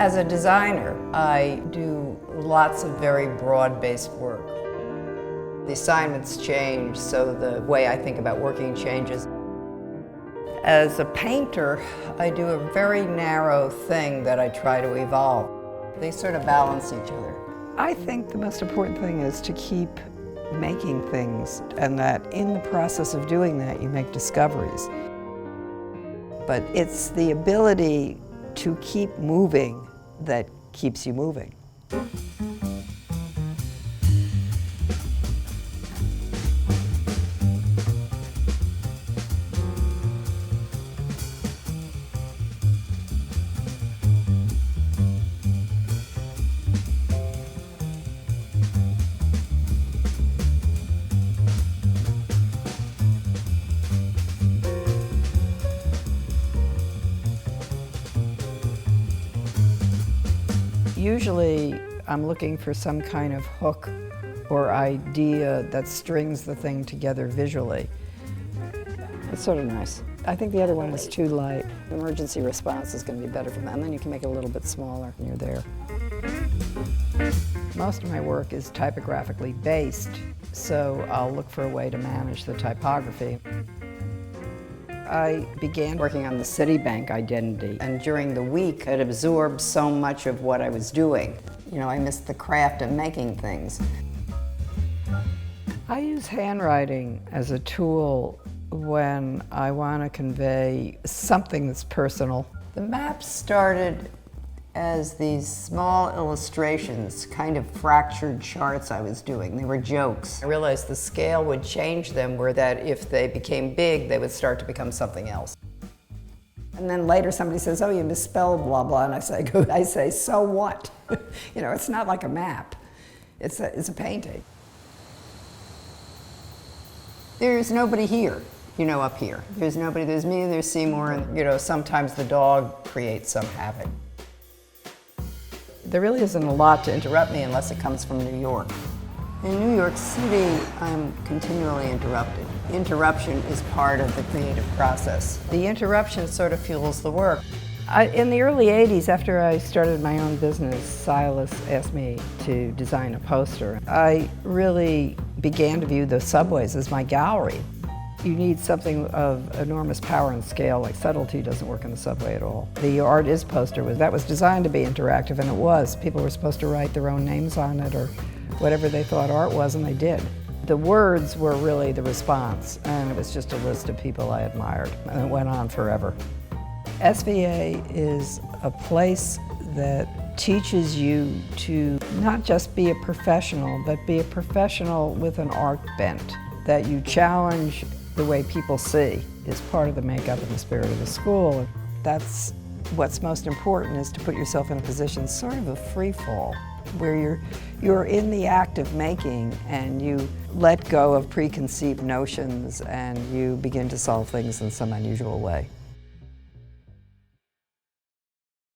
As a designer, I do lots of very broad-based work. The assignments change, so the way I think about working changes. As a painter, I do a very narrow thing that I try to evolve. They sort of balance each other. I think the most important thing is to keep making things, and that in the process of doing that, you make discoveries. But it's the ability to keep moving that keeps you moving. Usually, I'm looking for some kind of hook or idea that strings the thing together visually. It's sort of nice. I think the other one is too light. Emergency response is going to be better for that, and then you can make it a little bit smaller and you're there. Most of my work is typographically based, so I'll look for a way to manage the typography. I began working on the Citibank identity, and during the week it absorbed so much of what I was doing. You know, I missed the craft of making things. I use handwriting as a tool when I want to convey something that's personal. The maps started as these small illustrations, kind of fractured charts I was doing. They were jokes. I realized the scale would change them, where that if they became big, they would start to become something else. And then later somebody says, oh, you misspelled blah, blah, and I say, so what? You know, it's not like a map. It's a painting. There's nobody here, you know, up here. There's nobody, there's me, there's Seymour, and, you know, sometimes the dog creates some havoc. There really isn't a lot to interrupt me unless it comes from New York. In New York City, I'm continually interrupted. Interruption is part of the creative process. The interruption sort of fuels the work. In the early 80s, after I started my own business, Silas asked me to design a poster. I really began to view the subways as my gallery. You need something of enormous power and scale, like subtlety doesn't work in the subway at all. The Art Is poster was designed to be interactive, and it was. People were supposed to write their own names on it or whatever they thought art was, and they did. The words were really the response, and it was just a list of people I admired, and it went on forever. SVA is a place that teaches you to not just be a professional, but be a professional with an art bent, that you challenge the way people see is part of the makeup and the spirit of the school. That's what's most important, is to put yourself in a position, sort of a free fall, where you're in the act of making and you let go of preconceived notions and you begin to solve things in some unusual way.